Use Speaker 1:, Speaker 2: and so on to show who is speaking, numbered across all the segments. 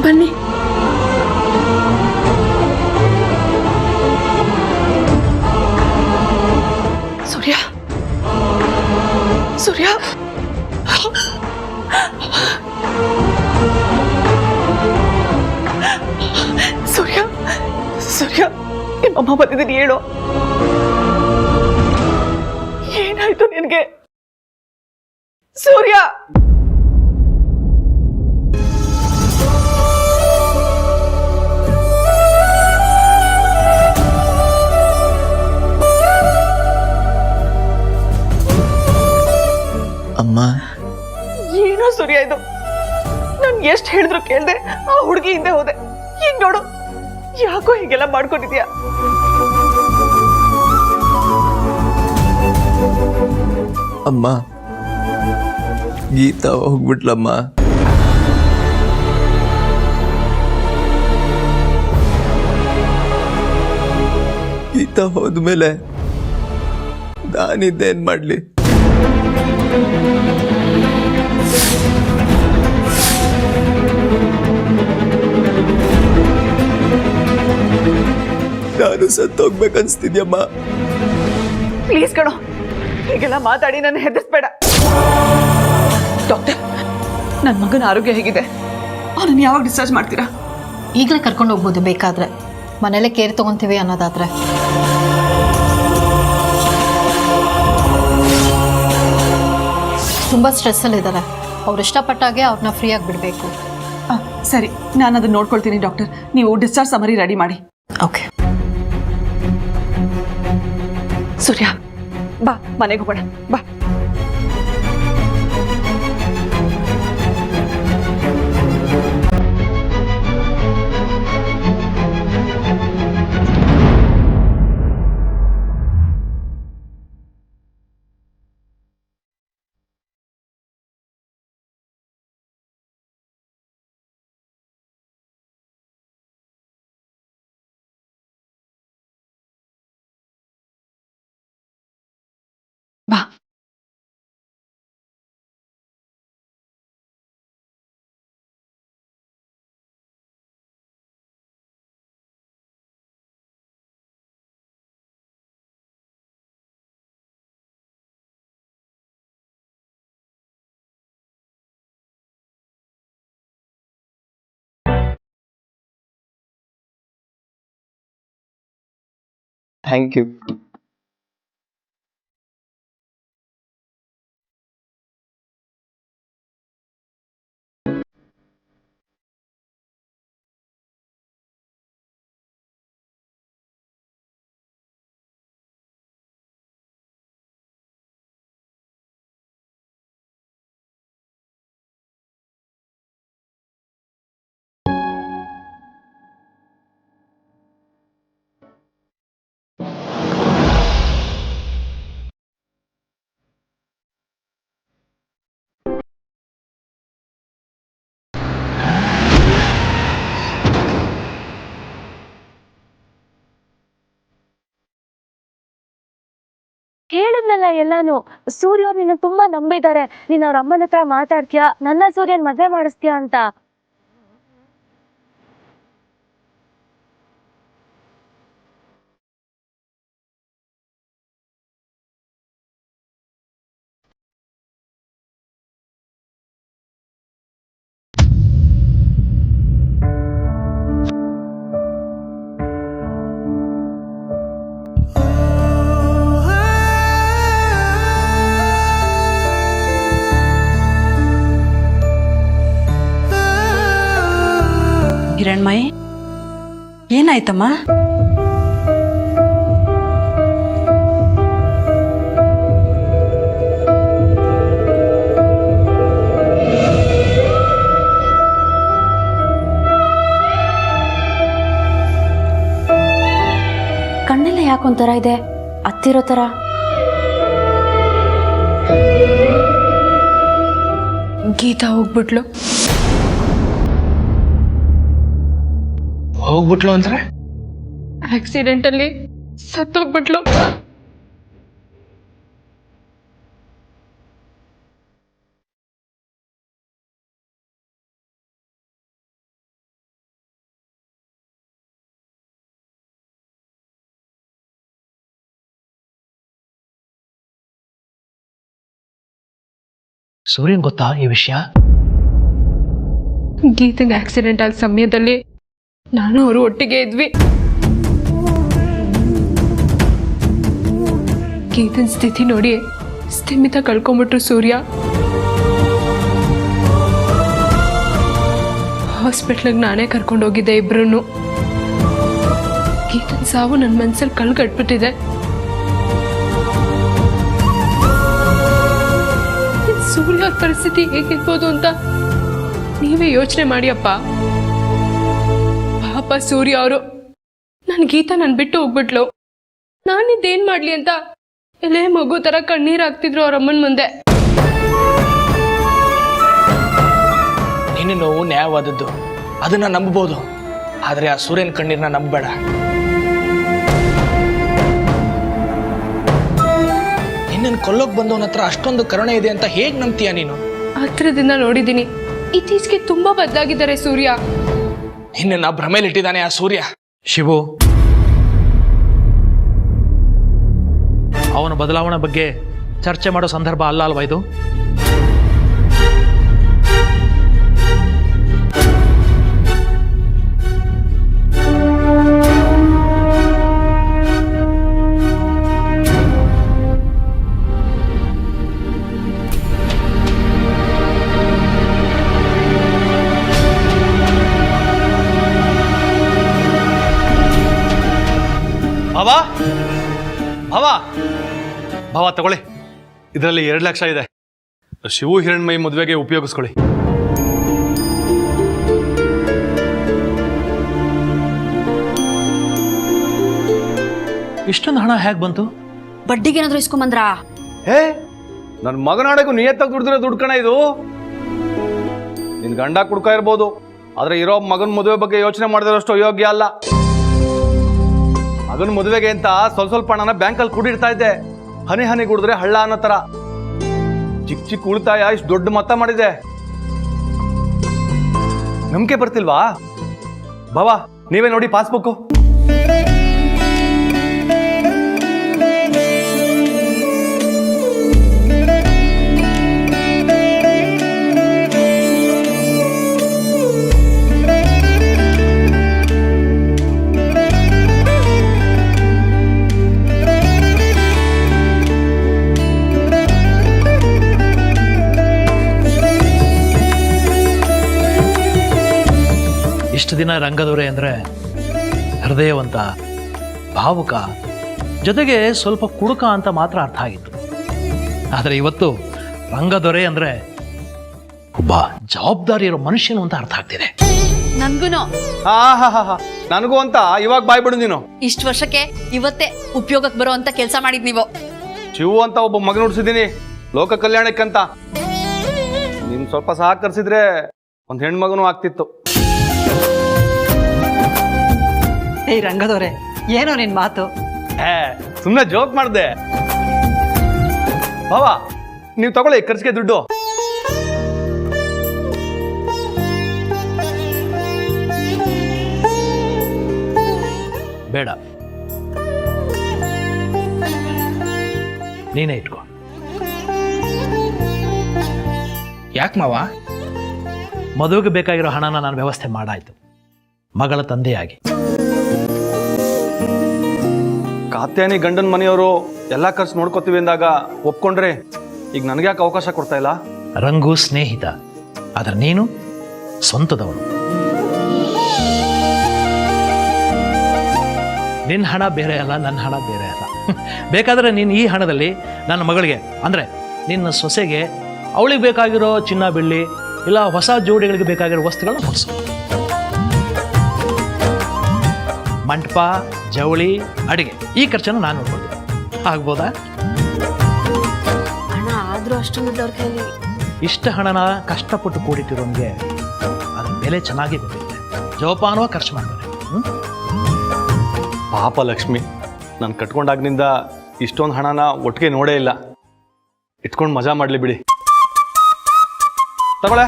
Speaker 1: ಬನ್ನಿ. ಸೂರ್ಯ, ಸೂರ್ಯ, ಸೂರ್ಯ, ಸೂರ್ಯ, ನಿಮ್ಮಮ್ಮ ಬಂದಿದ್ದೀನಿ, ಹೇಳು. ಏನಾಯ್ತು ನಿನ್ಗೆ ಸೂರ್ಯ?
Speaker 2: ಅಮ್ಮ,
Speaker 1: ಏನೋ ಸೂರ್ಯ ಇದು? ನಾನು ಎಷ್ಟು ಹೇಳಿದ್ರು ಕೇಳ್ದೆ, ಆ ಹುಡುಗಿ ಹಿಂದೆ ಹೋದೆ. ಈಗ ನೋಡು, ಯಾಕೋ ಹೀಗೆಲ್ಲ ಮಾಡ್ಕೊಂಡಿದ್ಯಾ?
Speaker 2: ಅಮ್ಮ, ಗೀತಾ ಹೋಗ್ಬಿಟ್ಲಮ್ಮ. ಗೀತಾ ಹೋದ್ಮೇಲೆ ನಾನಿದ್ದೇನ್ ಮಾಡ್ಲಿ? ನಾನು ಸತ್ತೋಗ್ಬೇಕನ್ಸ್ತಿದ್ಯಮ್ಮ.
Speaker 1: ಪ್ಲೀಸ್ ಕಣೋ, ಹೀಗೆಲ್ಲ ಮಾತಾಡಿ ನನ್ನ ಹೆದರ್ಸ್ಬೇಡ. ಡಾಕ್ಟರ್, ನನ್ನ ಮಗನ ಆರೋಗ್ಯ ಹೇಗಿದೆ? ಅವನನ್ನು ಯಾವಾಗ ಡಿಸ್ಚಾರ್ಜ್ ಮಾಡ್ತೀರಾ?
Speaker 3: ಈಗಲೇ ಕರ್ಕೊಂಡು ಹೋಗ್ಬೋದು, ಬೇಕಾದ್ರೆ ಮನೇಲೆ ಕೇರ್ ತಗೊಂತೀವಿ ಅನ್ನೋದಾದ್ರೆ. ತುಂಬ ಸ್ಟ್ರೆಸ್ಸಲ್ಲಿದ್ದಾರೆ. ಅವ್ರು ಇಷ್ಟಪಟ್ಟಾಗೆ ಅವ್ರನ್ನ ಫ್ರೀಯಾಗಿ ಬಿಡಬೇಕು.
Speaker 1: ಸರಿ, ನಾನು ಅದನ್ನ ನೋಡ್ಕೊಳ್ತೀನಿ ಡಾಕ್ಟರ್. ನೀವು ಡಿಸ್ಚಾರ್ಜ್ ಸಮರಿ ರೆಡಿ ಮಾಡಿ.
Speaker 3: ಓಕೆ.
Speaker 1: ಸೂರ್ಯ, ಬಾ, ಮನೆಗೆ ಹೋಗೋಣ, ಬಾ. ಬಾ.
Speaker 2: Thank you.
Speaker 4: ಹೇಳಿದ್ನಲ್ಲ ಎಲ್ಲಾನು. ಸೂರ್ಯ ನಿನ್ನ ತುಂಬಾ ನಂಬಿದ್ದಾರೆ. ನೀನ್ ಅವ್ರ ಅಮ್ಮನ ಹತ್ರ ಮಾತಾಡ್ತೀಯಾ, ನನ್ನ ಸೂರ್ಯನ್ ಮದ್ವೆ ಮಾಡಿಸ್ತೀಯಾ ಅಂತ.
Speaker 5: ಹಿರಣ್ಮಯಿ, ಏನಾಯ್ತಮ್ಮ?
Speaker 4: ಕಣ್ಣೆಲ್ಲ ಯಾಕೊಂಥರ ಇದೆ, ಹತ್ತಿರೋ ತರ.
Speaker 5: ಗೀತಾ ಹೋಗ್ಬಿಟ್ಲು.
Speaker 2: ಹೋಗ್ಬಿಟ್ಲು ಅಂದ್ರೆ?
Speaker 5: ಆಕ್ಸಿಡೆಂಟಲ್ಲಿ ಸತ್ತೋಗ್ಬಿಟ್ಲು.
Speaker 6: ಸೂರ್ಯನ್ ಗೊತ್ತಾ ಈ ವಿಷಯ?
Speaker 5: ಗೀತಂಗೆ ಆಕ್ಸಿಡೆಂಟ್ ಆದ ಸಮಯದಲ್ಲಿ ನಾನು ಅವರು ಒಟ್ಟಿಗೆ ಇದ್ವಿ. ಗೀತನ್ ಸ್ಥಿತಿ ನೋಡಿ ಸ್ಥಿಮಿತ ಕಳ್ಕೊಂಡ್ಬಿಟ್ರು ಸೂರ್ಯ. ಹಾಸ್ಪಿಟ್ಲಿಗೆ ನಾನೇ ಕರ್ಕೊಂಡೋಗಿದ್ದೆ ಇಬ್ರು. ಗೀತನ್ ಸಾವು ನನ್ನ ಮನ್ಸಲ್ಲಿ ಕಳ್ಗಟ್ಬಿಟ್ಟಿದೆ. ಸೂರ್ಯ ಅವ್ರ ಪರಿಸ್ಥಿತಿ ಹೇಗಿರ್ಬೋದು ಅಂತ ನೀವೇ ಯೋಚನೆ ಮಾಡಿ ಅಪ್ಪ. ಪಾಪ ಸೂರ್ಯ ಅವರು ನನ್ ಗೀತ ನನ್ ಬಿಟ್ಟು ಹೋಗ್ಬಿಟ್ಲು. ನಾನಿದ್ದೇನ್ ಮಾಡ್ಲಿ ಅಂತ ಎಲೆ ಮಗು ತರ ಕಣ್ಣೀರಾಗ್ತಿದ್ರು ಅವ್ರ ಅಮ್ಮನ ಮುಂದೆ.
Speaker 6: ನಿನ್ನ ನೋವು ನ್ಯಾಯವಾದದ್ದು, ಅದನ್ನ ನಂಬಬಹುದು. ಆದ್ರೆ ಆ ಸೂರ್ಯನ ಕಣ್ಣೀರ್ನ ನಂಬಬೇಡ. ನಿನ್ನನ್ನು ಕೊಲ್ಲೋಕ್ ಬಂದವನ ಹತ್ರ ಅಷ್ಟೊಂದು ಕರುಣೆ ಇದೆ ಅಂತ ಹೇಗ್ ನಂಬ್ತೀಯ ನೀನು?
Speaker 5: ಹತ್ರದಿಂದ ನೋಡಿದ್ದೀನಿ. ಇತ್ತೀಚೆಗೆ ತುಂಬಾ ಬದಲಾಗಿದ್ದಾರೆ ಸೂರ್ಯ.
Speaker 6: ನಿನ್ನ ಭ್ರಮೆಲಿಟ್ಟಿದ್ದಾನೆ ಆ ಸೂರ್ಯ.
Speaker 7: ಶಿವು, ಅವನ ಬದಲಾವಣೆ ಬಗ್ಗೆ ಚರ್ಚೆ ಮಾಡೋ ಸಂದರ್ಭ ಅಲ್ಲ ಅಲ್ವಾ ಇದು?
Speaker 8: ಭಾವ ತಗೊಳ್ಳಿ, ಇದರಲ್ಲಿ 2 ಲಕ್ಷ ಇದೆ. ಶಿವು ಹಿರಣ್ಮಯಿ ಮದುವೆಗೆ ಉಪಯೋಗಿಸ್ಕೊಳ್ಳಿ.
Speaker 7: ಇಷ್ಟೊಂದು ಹಣ ಹೇಗೆ ಬಂತು?
Speaker 9: ಬಡ್ಡಿಗೇನಾದ್ರೂ ಇಸ್ಕೊಂಬಂದ್ರಾ?
Speaker 8: ಹೇ, ನನ್ನ ಮಗನಾಡೆಗೂ ನಿಯತ್ತಾಗಿ ದುಡ್ದಿರೋ ದುಡ್ಡು ಕಣ ಇದು. ನಿನ್ ಗಂಡ ಕುಡ್ಕ ಇರ್ಬೋದು, ಆದ್ರೆ ಇರೋ ಮಗನ ಮದುವೆ ಬಗ್ಗೆ ಯೋಚನೆ ಮಾಡಿದರಷ್ಟು ಅಯೋಗ್ಯ ಅಲ್ಲ. ಮಗನ ಮದುವೆಗೆ ಅಂತ ಸ್ವಲ್ಪ ಹಣನ ಬ್ಯಾಂಕಲ್ಲಿ ಕೂಡಿಡ್ತಾ ಇದ್ದೆ. ಹನಿ ಹನಿ ಕುಡಿದ್ರೆ ಹಳ್ಳ ಅನ್ನೋ ತರ. ಚಿಕ್ಕ ಚಿಕ್ಕ ಉಳಿತಾಯ ಇಷ್ಟು ದೊಡ್ಡ ಮೊತ್ತ ಮಾಡಿದೆ. ನಂಬಿಕೆ ಬರ್ತಿಲ್ವಾ? ಬಾವಾ, ನೀವೇ ನೋಡಿ ಪಾಸ್ಬುಕ್.
Speaker 7: ಇಷ್ಟು ದಿನ ರಂಗದೊರೆ ಅಂದರೆ ಹೃದಯವಂತ, ಭಾವುಕ, ಜೊತೆಗೆ ಸ್ವಲ್ಪ ಕುಡುಕ ಅಂತ ಮಾತ್ರ ಅರ್ಥ ಆಗಿತ್ತು. ಆದರೆ ಇವತ್ತು ರಂಗದೊರೆ ಅಂದರೆ ಒಬ್ಬ ಜವಾಬ್ದಾರಿ ಇರೋ ಮನುಷ್ಯನು ಅಂತ ಅರ್ಥ ಆಗ್ತಿದೆ.
Speaker 9: ನನ್ಗುನು
Speaker 8: ನನಗೂ ಅಂತ ಇವಾಗ ಬಾಯ್ಬಿಡು ನೀನು.
Speaker 9: ಇಷ್ಟು ವರ್ಷಕ್ಕೆ ಇವತ್ತೇ ಉಪಯೋಗಕ್ಕೆ ಬರೋ ಅಂತ ಕೆಲಸ ಮಾಡಿದ್ ನೀವು.
Speaker 8: ಶಿವು ಅಂತ ಒಬ್ಬ ಮಗನ ಹುಡ್ಸಿದೀನಿ ಲೋಕ ಕಲ್ಯಾಣಕ್ಕಂತ. ನೀನ್ ಸ್ವಲ್ಪ ಸಹಕರಿಸಿದ್ರೆ ಒಂದು ಹೆಣ್ಮಗನೂ ಆಗ್ತಿತ್ತು.
Speaker 10: ಏಯ್ ರಂಗದವ್ರೆ, ಏನೋ ನಿನ್ ಮಾತು?
Speaker 8: ಸುಮ್ಮನೆ ಜೋಕ್ ಮಾಡ್ದೆ. ಬಾವಾ, ನೀವು ತಗೊಳ್ಳಿ ಖರ್ಚಿಗೆ ದುಡ್ಡು.
Speaker 7: ಬೇಡ, ನೀನೇ ಇಟ್ಕೋ.
Speaker 6: ಯಾಕೆ ಮಾವ?
Speaker 7: ಮದುವೆಗೆ ಬೇಕಾಗಿರೋ ಹಣನ ನಾನು ವ್ಯವಸ್ಥೆ ಮಾಡಾಯ್ತು, ಮಗಳ ತಂದೆಯಾಗಿ.
Speaker 8: ಕಾತ್ಯಾನಿ ಗಂಡನ ಮನೆಯವರು ಎಲ್ಲ ಖರ್ಚು ನೋಡ್ಕೋತೀವಿ ಅಂದಾಗ ಒಪ್ಕೊಂಡ್ರೆ ಈಗ ನನಗೆ ಯಾಕೆ ಅವಕಾಶ ಕೊಡ್ತಾ ಇಲ್ಲ?
Speaker 7: ರಂಗು ಸ್ನೇಹಿತ, ಆದ್ರೆ ನೀನು ಸ್ವಂತದವನು. ನಿನ್ನ ಹಣ ಬೇರೆ ಅಲ್ಲ, ನನ್ನ ಹಣ ಬೇರೆ ಅಲ್ಲ. ಬೇಕಾದರೆ ನೀನು ಈ ಹಣದಲ್ಲಿ ನನ್ನ ಮಗಳಿಗೆ, ಅಂದರೆ ನಿನ್ನ ಸೊಸೆಗೆ, ಅವಳಿಗೆ ಬೇಕಾಗಿರೋ ಚಿನ್ನ ಬೆಳ್ಳಿ ಇಲ್ಲ ಹೊಸ ಜೋಡಿಗಳಿಗೆ ಬೇಕಾಗಿರೋ ವಸ್ತುಗಳನ್ನ ಕೊಡಿಸು. ಮಂಟಪ, ಜವಳಿ, ಅಡಿಗೆ ಈ ಖರ್ಚನ್ನು ನಾನು ನೋಡ್ಕೊಳ್ತೀನಿ. ಆಗ್ಬೋದಾ?
Speaker 9: ಹಣ ಆದ್ರೂ ಅಷ್ಟೊಂದು ಅವ್ರ ಕೈಲಿ.
Speaker 7: ಇಷ್ಟ ಹಣನ ಕಷ್ಟಪಟ್ಟು ಕೂಡಿಟ್ಟಿರೋನ್ಗೆ ಅದ್ರ ಬೆಲೆ ಚೆನ್ನಾಗಿ ಗೊತ್ತಿದೆ. ಜೋಪಾನವಾಗಿ ಖರ್ಚು ಮಾಡ್ತಾರೆ.
Speaker 8: ಪಾಪ ಲಕ್ಷ್ಮಿ, ನಾನು ಕಟ್ಕೊಂಡಾಗ್ನಿಂದ ಇಷ್ಟೊಂದು ಹಣನ ಒಟ್ಟಿಗೆ ನೋಡೇ ಇಲ್ಲ. ಇಟ್ಕೊಂಡು ಮಜಾ ಮಾಡಲಿ ಬಿಡಿ. ತಗೊಳ್ಳೆ,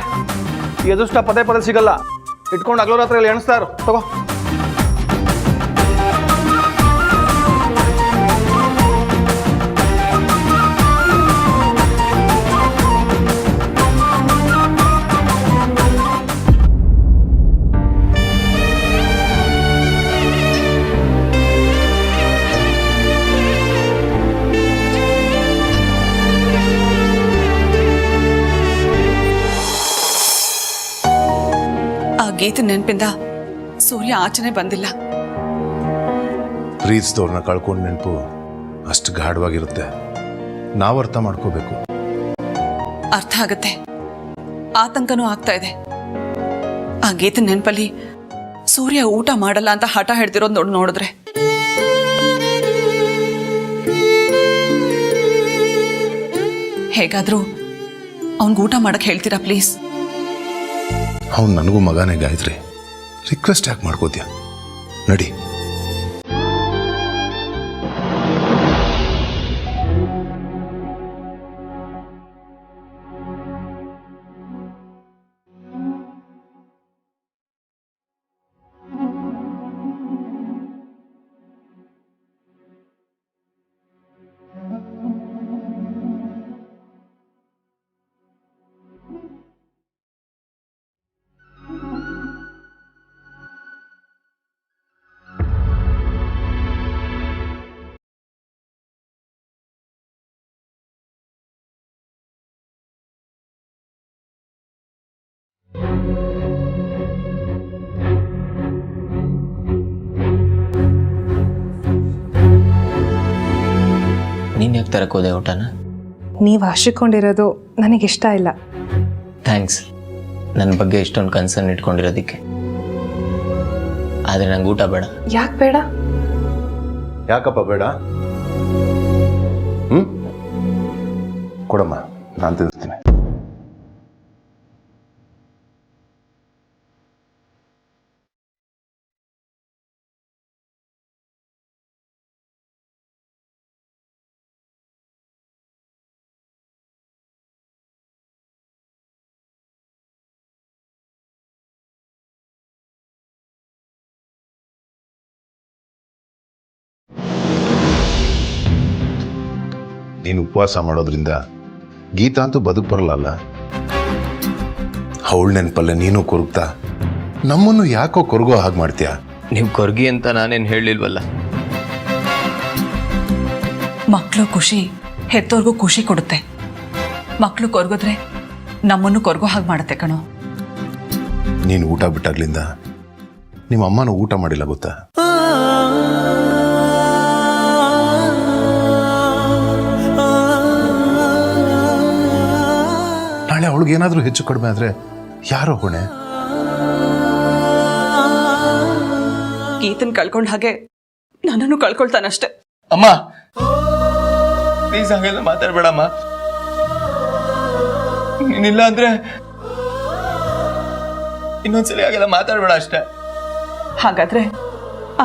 Speaker 8: ಈ ಅದೃಷ್ಟ ಪದೇ ಪದೇ ಸಿಗಲ್ಲ. ಇಟ್ಕೊಂಡು ಹಗಲು ರಾತ್ರಿ ಎಣಿಸ್ತಾ ಇರು. ತಗೋ.
Speaker 10: ಗೀತನ ನೆನಪಿಂದ ಸೂರ್ಯ ಆಚೆನೆ ಬಂದಿಲ್ಲ.
Speaker 11: ಪ್ರೀತಿಸಿದವ್ರನ್ನ ಕಳ್ಕೊಂಡು ನೆನಪು ಅಷ್ಟು ಗಾಢವಾಗಿರುತ್ತೆ. ನಾವು ಅರ್ಥ ಮಾಡ್ಕೋಬೇಕು.
Speaker 10: ಅರ್ಥ ಆಗತ್ತೆ, ಆತಂಕನೂ ಆಗ್ತಾ ಇದೆ. ಆ ಗೀತನ ನೆನಪಲ್ಲಿ ಸೂರ್ಯ ಊಟ ಮಾಡಲ್ಲ ಅಂತ ಹಠ ಹಿಡ್ದಿರೋದು ನೋಡಿದ್ರೆ ಹೇಗಾದ್ರೂ ಅವನ್ಗೆ ಊಟ ಮಾಡಕ್ ಹೇಳ್ತೀರಾ ಪ್ಲೀಸ್?
Speaker 11: ಅವ್ನು ನನಗೂ ಮಗನೇ ಗಾಯತ್ರಿ, ರಿಕ್ವೆಸ್ಟ್ ಯಾಕೆ ಮಾಡ್ಕೋತೀಯ? ನಡಿ.
Speaker 2: ನೀನು ಯಾಕೆ ತರಕೋದೆ ಊಟನ?
Speaker 12: ನೀವು ಹರ್ಷಿಕೊಂಡಿರೋದು ನನಗಿಷ್ಟ ಇಲ್ಲ.
Speaker 2: ಥ್ಯಾಂಕ್ಸ್ ನನ್ನ ಬಗ್ಗೆ ಇಷ್ಟೊಂದು ಕನ್ಸರ್ನ್ ಇಟ್ಕೊಂಡಿರೋದಕ್ಕೆ. ಆದರೆ ನಂಗೆ ಊಟ ಬೇಡ.
Speaker 12: ಯಾಕೆ ಬೇಡ?
Speaker 11: ಯಾಕಪ್ಪ ಬೇಡ? ಕೊಡಮ್ಮ, ನಾನು ತಿಂತೀನಿ. ನೀನು ಉಪವಾಸ ಮಾಡೋದ್ರಿಂದ ಗೀತಾ ಅಂತೂ ಬದುಕು ಬರಲ್ಲ. ಅವಳ ನೆನಪಲ್ಲ ನೀನು ಕೊರಗ್ತಾ ನಮ್ಮನ್ನು ಯಾಕೋ ಕೊರಗೋ ಹಾಗೆ ಮಾಡ್ತೀಯ?
Speaker 2: ನೀವು ಕೊರಗಿ ಅಂತ ನಾನೇನು ಹೇಳಿಲ್ವಲ್ಲ.
Speaker 10: ಮಕ್ಕಳು ಖುಷಿ ಹೆತ್ತೋರ್ಗೂ ಖುಷಿ ಕೊಡುತ್ತೆ. ಮಕ್ಕಳು ಕೊರಗಿದ್ರೆ ನಮ್ಮನ್ನು ಕೊರಗೋ ಹಾಗೆ ಮಾಡುತ್ತೆ ಕಣೋ.
Speaker 11: ನೀನು ಊಟ ಬಿಟ್ಟಾಗ್ಲಿಂದ ನಿಮ್ಮ ಅಮ್ಮನೂ ಊಟ ಮಾಡಿಲ್ಲ ಗೊತ್ತಾ? ನಾಳೆ ಅವಳಿಗೇನಾದ್ರೂ ಹೆಚ್ಚು ಕಡಿಮೆ ಆದ್ರೆ ಯಾರೋ ಹೊಣೆ?
Speaker 10: ಗೀತನ್ ಕಳ್ಕೊಂಡ ಹಾಗೆ ನನ್ನನ್ನು ಕಳ್ಕೊಳ್ತಾನಷ್ಟೆ.
Speaker 2: ಅಮ್ಮ ಪ್ಲೀಸ್ ಹಾಗೆಲ್ಲ ಮಾತಾಡ್ಬೇಡಮ್ಮ. ನೀನಿಲ್ಲ ಅಂದ್ರೆ ಇನ್ನೊಂದ್ಸಲಿ ಹಾಗೆಲ್ಲ ಮಾತಾಡ್ಬೇಡ ಅಷ್ಟೇ.
Speaker 1: ಹಾಗಾದ್ರೆ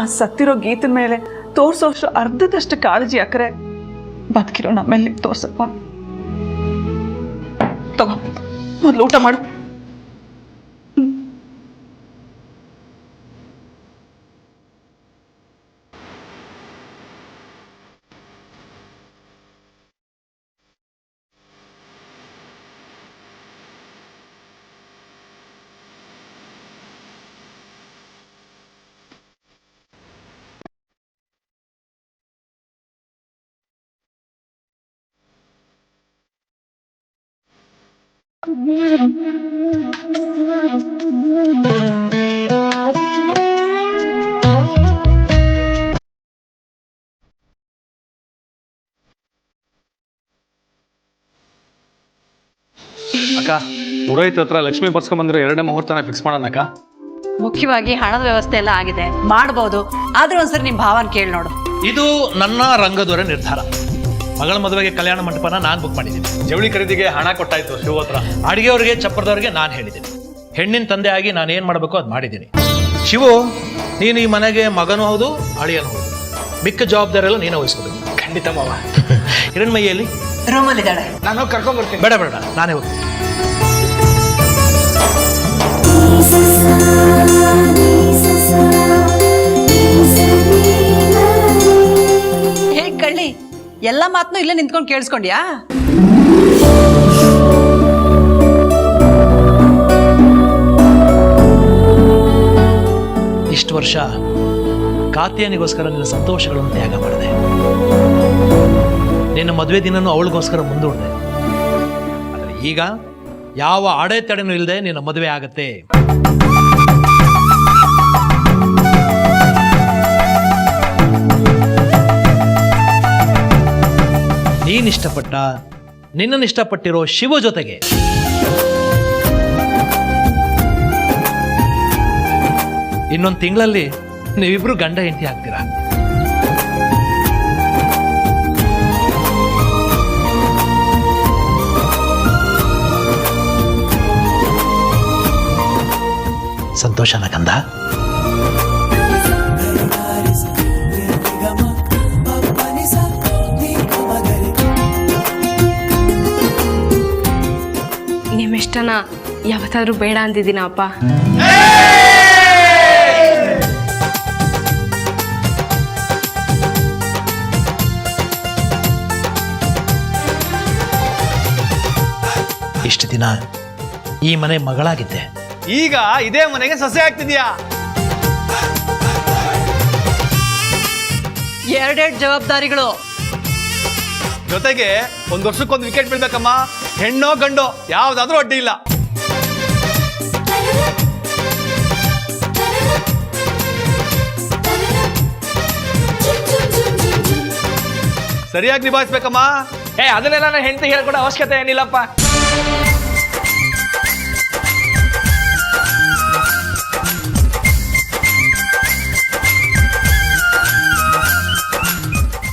Speaker 1: ಆ ಸತ್ತಿರೋ ಗೀತನ ಮೇಲೆ ತೋರ್ಸೋಷ್ಟು ಅರ್ಧದಷ್ಟು ಕಾಳಜಿ ಅಕ್ಕರೆ ಬದುಕಿರೋ ನಮ್ಮಲ್ಲಿ ತೋರ್ಸಪ್ಪ. ತಗೋ ಮೊದಲು ಊಟ ಮಾಡು.
Speaker 8: ಅಕ್ಕ, ಪುರೋಹಿತ ಹತ್ರ ಲಕ್ಷ್ಮಿ ಬರ್ಸ್ಕೊಂಡ್ಬಂದ್ರೆ 2ನೇ ಮುಹೂರ್ತನ ಫಿಕ್ಸ್ ಮಾಡೋಣ ಅಕ್ಕ.
Speaker 10: ಮುಖ್ಯವಾಗಿ ಹಣದ ವ್ಯವಸ್ಥೆ ಎಲ್ಲ ಆಗಿದೆ, ಮಾಡ್ಬೋದು. ಆದ್ರೆ ಒಂದ್ಸರಿ ನಿಮ್ ಭಾವನ ಕೇಳಿ ನೋಡು.
Speaker 7: ಇದು ನನ್ನ ರಂಗದವರ ನಿರ್ಧಾರ. ಮಗಳ ಮದುವೆಗೆ ಕಲ್ಯಾಣ ಮಂಟಪನ ನಾನು ಬುಕ್ ಮಾಡಿದ್ದೀನಿ.
Speaker 8: ಜವಳಿ ಖರೀದಿಗೆ ಹಣ ಕೊಟ್ಟಾಯ್ತು ಶಿವ ಹತ್ರ.
Speaker 7: ಅಡಿಗೆಯವರಿಗೆ ಚಪ್ಪರದವ್ರಿಗೆ ನಾನು ಹೇಳಿದ್ದೀನಿ. ಹೆಣ್ಣಿನ ತಂದೆ ಆಗಿ ನಾನು ಏನು ಮಾಡಬೇಕು ಅದು ಮಾಡಿದ್ದೀನಿ. ಶಿವು, ನೀನು ಈ ಮನೆಗೆ ಮಗನೂ ಹೌದು, ಅಳಿಯನೂ ಹೌದು. ಮಿಕ್ಕ ಜವಾಬ್ದಾರಿ ಎಲ್ಲ ನೀನು ವಹಿಸ್ಕೋಬೇಕು.
Speaker 6: ಖಂಡಿತ ಮಾವ.
Speaker 7: ಹಿರಣ್ಮಯ್ಯಲ್ಲಿ
Speaker 10: ರೂಮಲ್ಲಿದ್ದಾಳೆ,
Speaker 6: ನಾನು ಕರ್ಕೊಂಡ್ಬರ್ತೀನಿ.
Speaker 7: ಬೇಡ ಬೇಡ, ನಾನೇ ಹೋಗ್ತೀನಿ.
Speaker 10: ಹೇ ಕಳ್ಳಿ, ಎಲ್ಲ ಮಾತನ್ನು ಇಲ್ಲೇ ನಿಂತ್ಕೊಂಡು ಕೇಳಿಸ್ಕೊಂಡ್ಯಾ?
Speaker 7: ಇಷ್ಟು ವರ್ಷ ಕಾತ್ಯಾನಿಗೋಸ್ಕರ ನಿನ್ನ ಸಂತೋಷಗಳನ್ನು ತ್ಯಾಗ ಮಾಡಿದೆ. ನಿನ್ನ ಮದುವೆ ದಿನನೂ ಅವಳಿಗೋಸ್ಕರ ಮುಂದೂಡಿದೆ. ಆದರೆ ಈಗ ಯಾವ ಅಡೆತಡೆನೂ ಇಲ್ಲದೆ ನಿನ್ನ ಮದುವೆ ಆಗತ್ತೆ. ನೀನಿಷ್ಟಪಟ್ಟ ನಿನ್ನನ್ನು ಇಷ್ಟಪಟ್ಟಿರೋ ಶಿವ ಜೊತೆಗೆ ಇನ್ನೊಂದು ತಿಂಗಳಲ್ಲಿ ನೀವಿಬ್ರು ಗಂಡ ಹೆಂಡತಿ ಆಗ್ತೀರಾ. ಸಂತೋಷನ ಕಂದ?
Speaker 5: ನಿಮ್ಮಿಷ್ಟನ ಯಾವತ್ತಾದ್ರೂ ಬೇಡ ಅಂದಿದ್ದೀನ ಅಪ್ಪ.
Speaker 7: ಇಷ್ಟು ದಿನ ಈ ಮನೆ ಮಗಳಾಗಿದ್ದೆ,
Speaker 8: ಈಗ ಇದೇ ಮನೆಗೆ ಸೊಸೆ ಆಗ್ತಿದ್ಯಾ.
Speaker 9: ಎರಡೆರಡು ಜವಾಬ್ದಾರಿಗಳು.
Speaker 8: ಜೊತೆಗೆ 1 ವರ್ಷಕ್ಕೊಂದು ವಿಕೆಟ್ ಬೀಳ್ಬೇಕಮ್ಮ. ಹೆಣ್ಣೋ ಗಂಡೋ ಯಾವ್ದಾದ್ರೂ ಅಡ್ಡಿ ಇಲ್ಲ. ಸರಿಯಾಗಿ ನಿಭಾಯಿಸ್ಬೇಕಮ್ಮ.
Speaker 6: ಅದನ್ನೆಲ್ಲ ನಾನು ಹೆಂಡತಿ ಹೇಳ್ಕೊಡೋ ಅವಶ್ಯಕತೆ ಏನಿಲ್ಲಪ್ಪ.